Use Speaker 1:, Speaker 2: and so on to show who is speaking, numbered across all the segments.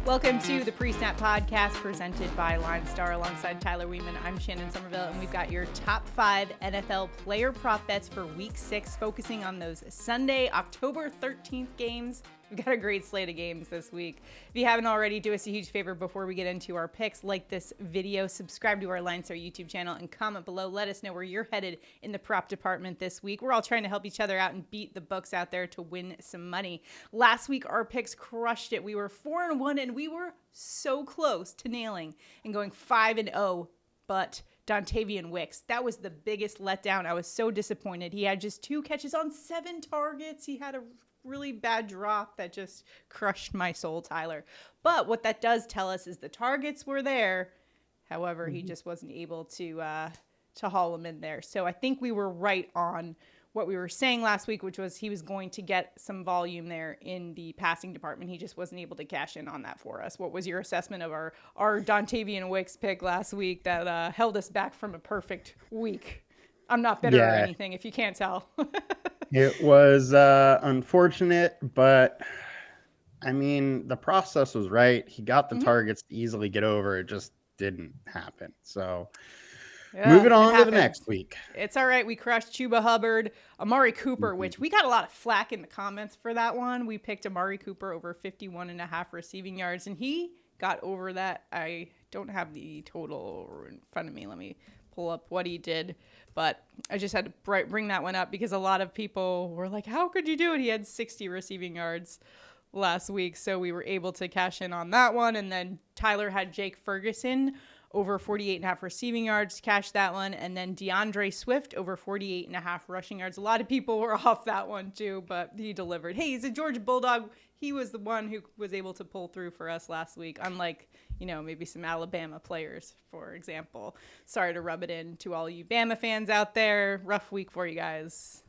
Speaker 1: Welcome to the Pre-Snap Podcast presented by LineStar alongside Tyler Wiemann. I'm Shannon Sommerville, and we've got your top 5 NFL player prop bets for Week 6, focusing on those Sunday, October 13th games. We've got a great slate of games this week. If you haven't already, do us a huge favor before we get into our picks. Like this video, subscribe to our LineStar YouTube channel, and comment below. Let us know where you're headed in the prop department this week. We're all trying to help each other out and beat the books out there to win some money. Last week, our picks crushed it. We were 4-1, and we were so close to nailing and going 5-0, but Dontavian Wicks, that was the biggest letdown. I was so disappointed. He had just 2 catches on 7 targets. He had a really bad drop that just crushed my soul, Tyler. But what that does tell us is the targets were there. However, he just wasn't able to haul them in there. So I think we were right on what we were saying last week, which was he was going to get some volume there in the passing department. He just wasn't able to cash in on that for us. What was your assessment of our Dontavian Wicks pick last week that held us back from a perfect week? I'm not bitter or anything, if you can't tell.
Speaker 2: It was unfortunate, but I mean, the process was right. He got the targets to easily get over. It just didn't happen. So moving on to the next week.
Speaker 1: It's all right. We crushed Chuba Hubbard, Amari Cooper, which we got a lot of flack in the comments for that one. We picked Amari Cooper over 51.5 receiving yards, and he got over that. I don't have the total in front of me. Let me pull up what he did, but I just had to bring that one up because a lot of people were like, how could you do it? He had 60 receiving yards last week, so we were able to cash in on that one. And then Tyler had Jake Ferguson over 48.5 receiving yards, cash that one. And then DeAndre Swift over 48.5 rushing yards. A lot of people were off that one too, but he delivered. Hey, he's a Georgia Bulldog. He was the one who was able to pull through for us last week, unlike, maybe some Alabama players, for example. Sorry to rub it in to all you Bama fans out there. Rough week for you guys.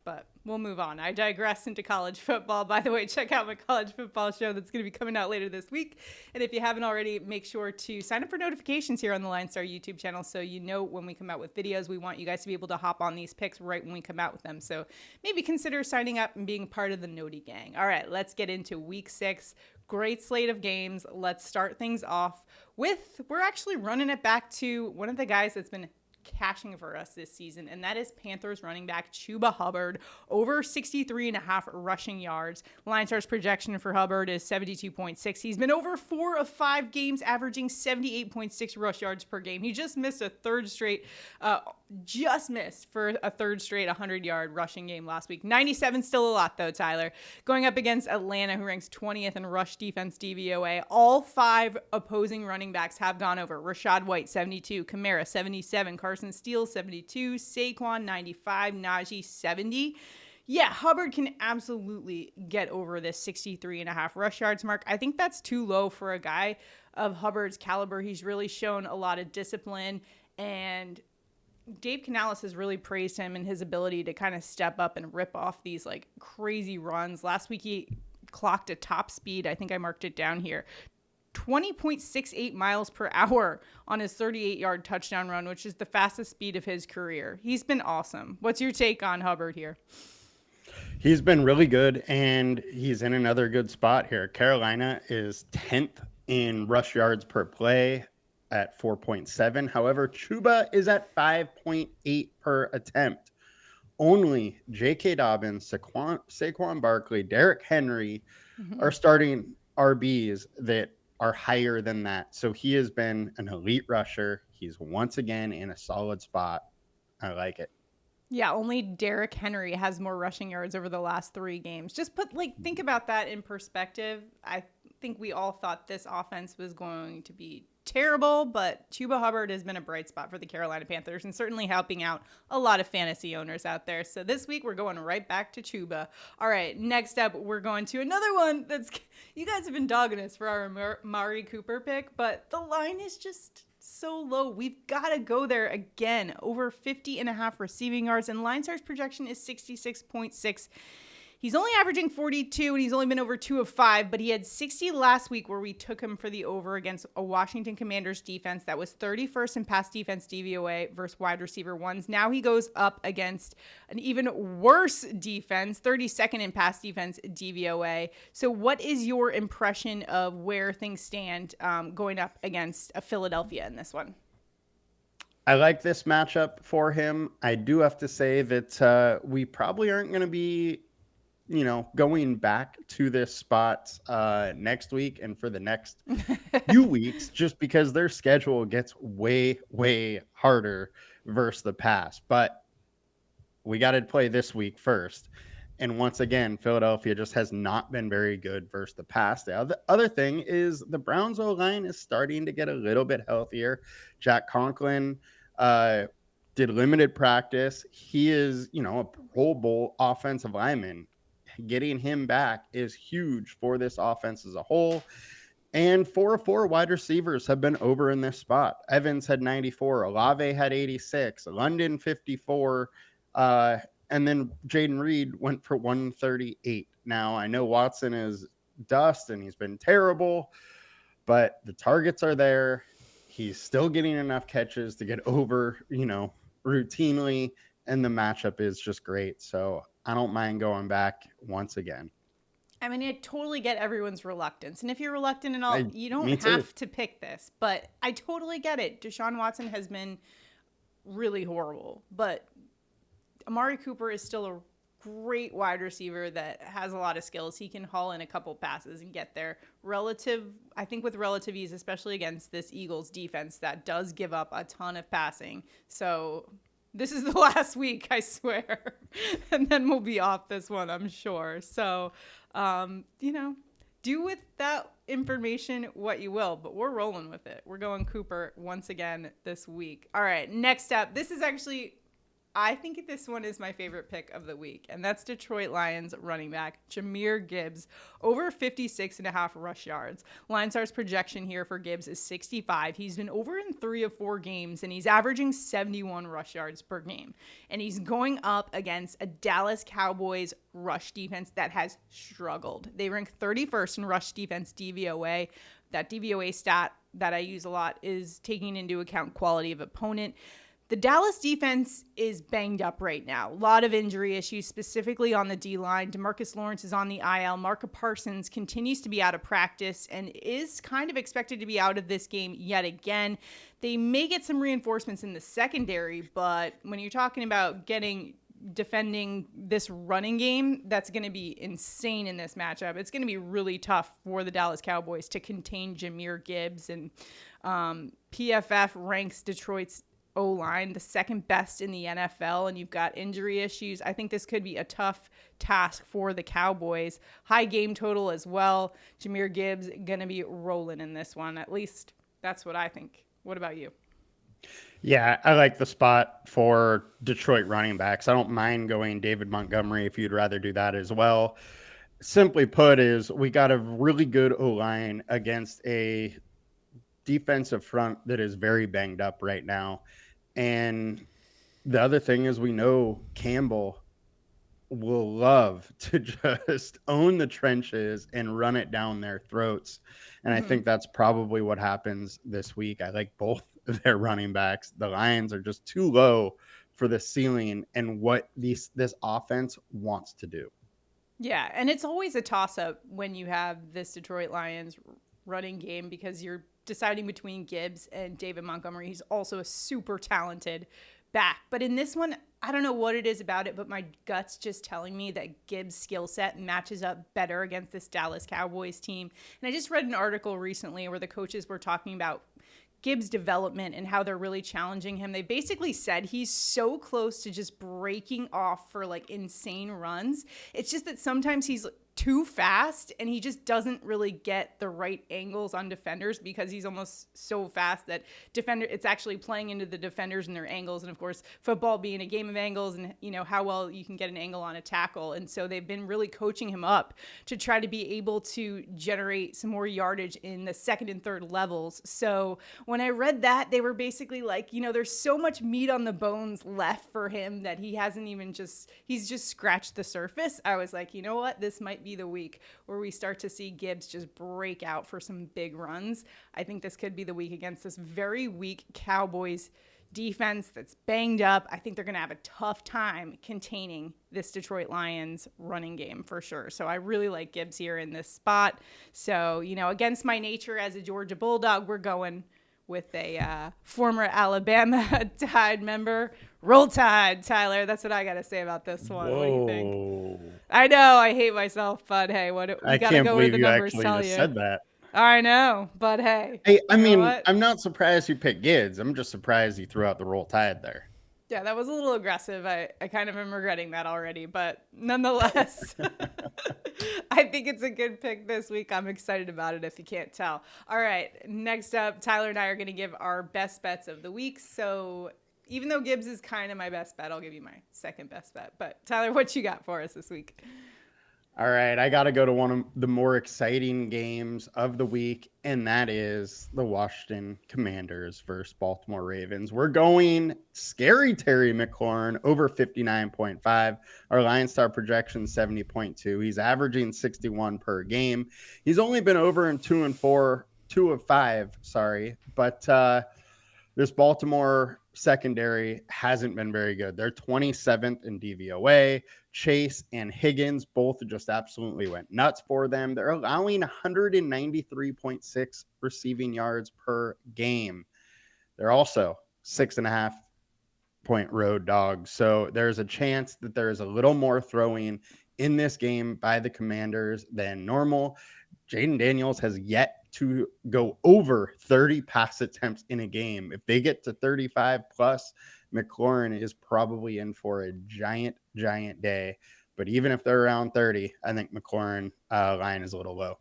Speaker 1: But we'll move on. I digress into college football. By the way, check out my college football show that's going to be coming out later this week. And if you haven't already, make sure to sign up for notifications here on the LineStar YouTube channel so you know when we come out with videos. We want you guys to be able to hop on these picks right when we come out with them. So maybe consider signing up and being part of the Noti gang. All right, let's get into Week 6. Great slate of games. Let's start things off with, we're actually running it back to one of the guys that's been cashing for us this season, and that is Panthers running back Chuba Hubbard over 63.5 rushing yards. LineStar's projection for Hubbard is 72.6. He's been over 4 of 5 games, averaging 78.6 rush yards per game. He just missed for a third straight 100-yard rushing game last week. 97 still a lot though, Tyler. Going up against Atlanta, who ranks 20th in rush defense DVOA. All 5 opposing running backs have gone over. Rachaad White 72, Kamara 77, Carson Steele 72, Saquon 95, Najee 70. Yeah, Hubbard can absolutely get over this 63.5 rush yards mark. I think that's too low for a guy of Hubbard's caliber. He's really shown a lot of discipline, and Dave Canales has really praised him and his ability to kind of step up and rip off these like crazy runs. Last week he clocked a top speed, I think I marked it down here, 20.68 miles per hour on his 38-yard touchdown run, which is the fastest speed of his career. He's been awesome. What's your take on Hubbard here?
Speaker 2: He's been really good, and he's in another good spot here. Carolina is 10th in rush yards per play at 4.7. However, Chuba is at 5.8 per attempt. Only J.K. Dobbins, Saquon Barkley, Derrick Henry are starting RBs that are higher than that. So he has been an elite rusher. He's once again in a solid spot. I like it.
Speaker 1: Yeah, only Derrick Henry has more rushing yards over the last 3 games. Just think about that in perspective. I think we all thought this offense was going to be terrible, but Chuba Hubbard has been a bright spot for the Carolina Panthers and certainly helping out a lot of fantasy owners out there. So this week we're going right back to Chuba. All right, next up we're going to another one that's, you guys have been dogging us for our Amari Cooper pick, but the line is just so low. We've got to go there again. Over 50.5 receiving yards, and LineStar's projection is 66.6. He's only averaging 42, and he's only been over 2 of 5, but he had 60 last week where we took him for the over against a Washington Commanders defense that was 31st in pass defense DVOA versus wide receiver ones. Now he goes up against an even worse defense, 32nd in pass defense DVOA. So what is your impression of where things stand going up against a Philadelphia in this one?
Speaker 2: I like this matchup for him. I do have to say that we probably aren't going to be, going back to this spot next week and for the next few weeks, just because their schedule gets way, way harder versus the past. But we got to play this week first. And once again, Philadelphia just has not been very good versus the past. The other thing is the Browns O-line is starting to get a little bit healthier. Jack Conklin did limited practice. He is, a Pro Bowl offensive lineman. Getting him back is huge for this offense as a whole. And 4 of 4 wide receivers have been over in this spot. Evans had 94. Olave had 86. London 54. And then Jaden Reed went for 138. Now, I know Watson is dust and he's been terrible, but the targets are there. He's still getting enough catches to get over, routinely, and the matchup is just great. So I don't mind going back once again.
Speaker 1: I mean, I totally get everyone's reluctance. And if you're reluctant and all, you don't have to pick this. But I totally get it. Deshaun Watson has been really horrible. But Amari Cooper is still a great wide receiver that has a lot of skills. He can haul in a couple passes and get there I think with relative ease, especially against this Eagles defense that does give up a ton of passing. So this is the last week, I swear. And then we'll be off this one, I'm sure. So, do with that information what you will, but we're rolling with it. We're going Cooper once again this week. All right, next up. This is actually, I think this one is my favorite pick of the week, and that's Detroit Lions running back Jahmyr Gibbs, over 56.5 rush yards. LineStar's projection here for Gibbs is 65. He's been over in 3 of 4 games, and he's averaging 71 rush yards per game. And he's going up against a Dallas Cowboys rush defense that has struggled. They rank 31st in rush defense DVOA. That DVOA stat that I use a lot is taking into account quality of opponent. The Dallas defense is banged up right now. A lot of injury issues, specifically on the D-line. DeMarcus Lawrence is on the IL. Marcus Parsons continues to be out of practice and is kind of expected to be out of this game yet again. They may get some reinforcements in the secondary, but when you're talking about defending this running game, that's going to be insane in this matchup. It's going to be really tough for the Dallas Cowboys to contain Jahmyr Gibbs. And PFF ranks Detroit's O-line the second best in the NFL, and you've got injury issues. I think this could be a tough task for the Cowboys. High game total as well. Jahmyr Gibbs going to be rolling in this one. At least that's what I think. What about you?
Speaker 2: Yeah, I like the spot for Detroit running backs. I don't mind going David Montgomery if you'd rather do that as well. Simply put is we got a really good O-line against a defensive front that is very banged up right now. And the other thing is we know Campbell will love to just own the trenches and run it down their throats. And I think that's probably what happens this week. I like both of their running backs. The Lions are just too low for the ceiling and what this offense wants to do.
Speaker 1: Yeah, and it's always a toss-up when you have this Detroit Lions running game because you're deciding between Gibbs and David Montgomery. He's also a super talented back. But in this one, I don't know what it is about it, but my gut's just telling me that Gibbs' skill set matches up better against this Dallas Cowboys team. And I just read an article recently where the coaches were talking about Gibbs' development and how they're really challenging him. They basically said he's so close to just breaking off for like insane runs. It's just that sometimes he's too fast, and he just doesn't really get the right angles on defenders because he's almost so fast that it's actually playing into the defenders and their angles. And of course, football being a game of angles and, you know, how well you can get an angle on a tackle. And so they've been really coaching him up to try to be able to generate some more yardage in the second and third levels. So when I read that, they were basically like, you know, there's so much meat on the bones left for him that he hasn't even he's just scratched the surface. I was like, you know what? This might be the week where we start to see Gibbs just break out for some big runs. I think this could be the week against this very weak Cowboys defense that's banged up. I think they're going to have a tough time containing this Detroit Lions running game for sure. So I really like Gibbs here in this spot. So, you know, against my nature as a Georgia Bulldog, we're going with a former Alabama Tide member. Roll Tide, Tyler. That's what I got to say about this one.
Speaker 2: Whoa.
Speaker 1: What do you think? I know I hate myself, but hey, we got to go where the numbers tell you.
Speaker 2: Said that.
Speaker 1: I know, but hey.
Speaker 2: I mean, I'm not surprised you picked Gibbs. I'm just surprised you threw out the Roll Tide there.
Speaker 1: Yeah, that was a little aggressive. I kind of am regretting that already, but nonetheless, I think it's a good pick this week. I'm excited about it if you can't tell. All right, next up, Tyler and I are going to give our best bets of the week. So even though Gibbs is kind of my best bet, I'll give you my second best bet. But Tyler, what you got for us this week?
Speaker 2: All right, I got to go to one of the more exciting games of the week, and that is the Washington Commanders versus Baltimore Ravens. We're going scary Terry McLaurin over 59.5. Our LineStar projection 70.2. He's averaging 61 per game. He's only been over in 2 of 5, but this Baltimore secondary hasn't been very good. They're 27th in DVOA. Chase and Higgins both just absolutely went nuts for them. They're allowing 193.6 receiving yards per game. They're also 6.5 point road dogs. So there's a chance that there is a little more throwing in this game by the Commanders than normal. Jaden Daniels has yet to go over 30 pass attempts in a game. If they get to 35 plus, McLaurin is probably in for a giant day. But even if they're around 30, I think McLaurin line is a little low.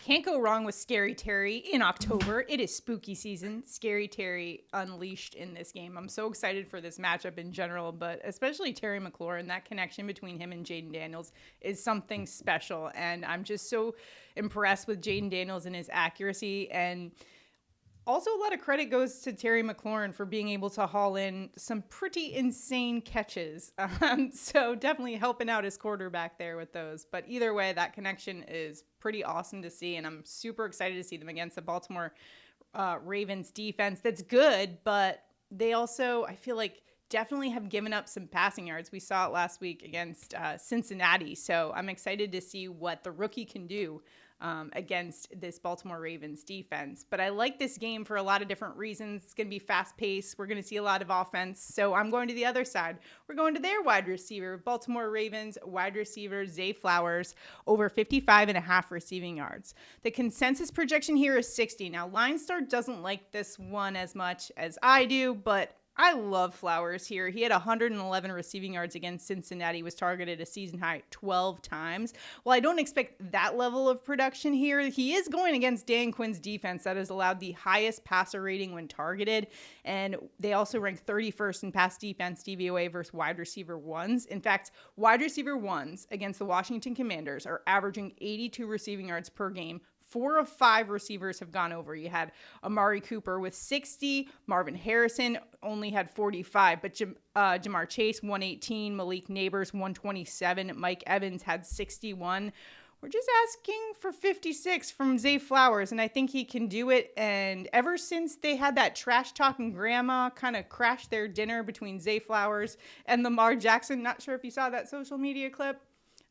Speaker 1: Can't go wrong with Scary Terry in October. It is spooky season. Scary Terry unleashed in this game. I'm so excited for this matchup in general, but especially Terry McLaurin. That connection between him and Jaden Daniels is something special. And I'm just so impressed with Jaden Daniels and his accuracy. And also, a lot of credit goes to Terry McLaurin for being able to haul in some pretty insane catches. So definitely helping out his quarterback there with those. But either way, that connection is pretty awesome to see. And I'm super excited to see them against the Baltimore Ravens defense. That's good, but they also, I feel like, definitely have given up some passing yards. We saw it last week against Cincinnati. So I'm excited to see what the rookie can do against this Baltimore Ravens defense. But I like this game for a lot of different reasons. It's going to be fast paced. We're going to see a lot of offense. So I'm going to the other side. We're going to their wide receiver, Baltimore Ravens wide receiver, Zay Flowers, over 55.5 receiving yards. The consensus projection here is 60. Now, LineStar doesn't like this one as much as I do, but I love Flowers here. He had 111 receiving yards against Cincinnati, was targeted a season high 12 times. Well, I don't expect that level of production here. He is going against Dan Quinn's defense that has allowed the highest passer rating when targeted. And they also rank 31st in pass defense DVOA versus wide receiver ones. In fact, wide receiver ones against the Washington Commanders are averaging 82 receiving yards per game. 4 of 5 receivers have gone over. You had Amari Cooper with 60. Marvin Harrison only had 45. But Jahmyr Chase, 118. Malik Neighbors, 127. Mike Evans had 61. We're just asking for 56 from Zay Flowers, and I think he can do it. And ever since they had that trash-talking grandma kind of crash their dinner between Zay Flowers and Lamar Jackson, not sure if you saw that social media clip,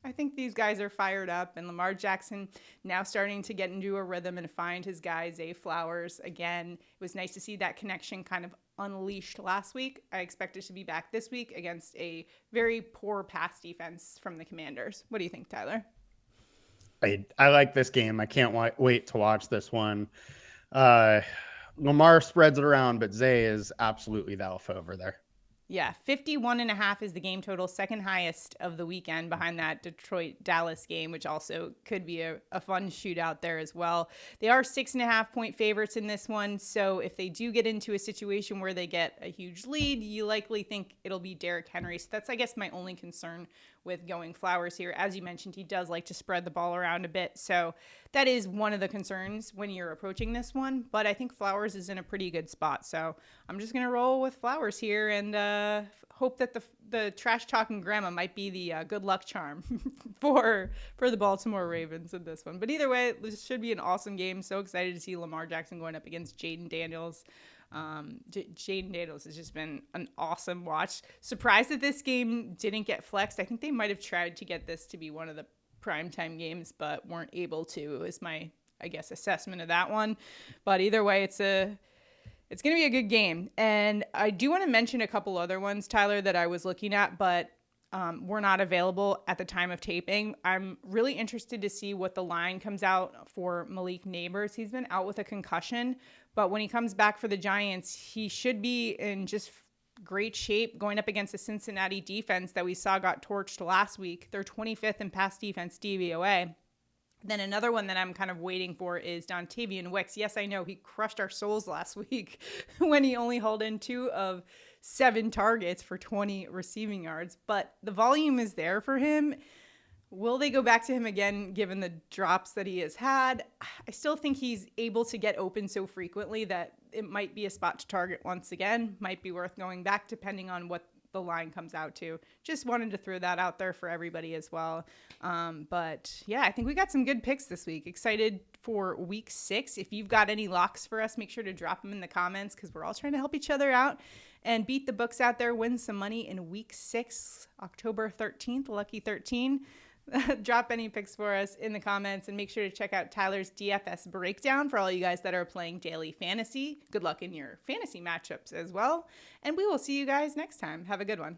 Speaker 1: I think these guys are fired up, and Lamar Jackson now starting to get into a rhythm and find his guy, Zay Flowers. Again, it was nice to see that connection kind of unleashed last week. I expect it to be back this week against a very poor pass defense from the Commanders. What do you think, Tyler?
Speaker 2: I like this game. I can't wait to watch this one. Lamar spreads it around, but Zay is absolutely the alpha over there.
Speaker 1: Yeah, 51.5 is the game total, second highest of the weekend behind that Detroit-Dallas game, which also could be a fun shootout there as well. They are 6.5-point favorites in this one, so if they do get into a situation where they get a huge lead, you likely think it'll be Derrick Henry. So that's, I guess, my only concern with going Flowers here. As you mentioned, he does like to spread the ball around a bit, so that is one of the concerns when you're approaching this one, but I think Flowers is in a pretty good spot, so I'm just going to roll with Flowers here and hope that the trash-talking grandma might be the good luck charm for the Baltimore Ravens in this one. But either way, this should be an awesome game. So excited to see Lamar Jackson going up against Jaden Daniels. Jaden Daniels has just been an awesome watch. Surprised that this game didn't get flexed. I think they might have tried to get this to be one of the primetime games, but weren't able to, is my, I guess, assessment of that one. But either way, it's going to be a good game. And I do want to mention a couple other ones, Tyler, that I was looking at, but were not available at the time of taping. I'm really interested to see what the line comes out for Malik Neighbors. He's been out with a concussion, but when he comes back for the Giants, he should be in just great shape going up against the Cincinnati defense that we saw got torched last week. They're 25th in pass defense DVOA. Then another one that I'm kind of waiting for is Dontavian Wicks. Yes, I know he crushed our souls last week when he only held in 2 of 7 targets for 20 receiving yards, but the volume is there for him. Will they go back to him again, given the drops that he has had? I still think he's able to get open so frequently that it might be a spot to target once again. Might be worth going back depending on what the line comes out to. Just wanted to throw that out there for everybody as well. But yeah, I think we got some good picks this week. Excited for week 6. If you've got any locks for us, make sure to drop them in the comments because we're all trying to help each other out and beat the books out there, win some money in week 6, October 13th, lucky 13. Drop any picks for us in the comments and make sure to check out Tyler's DFS breakdown for all you guys that are playing daily fantasy. Good luck in your fantasy matchups as well. And we will see you guys next time. Have a good one.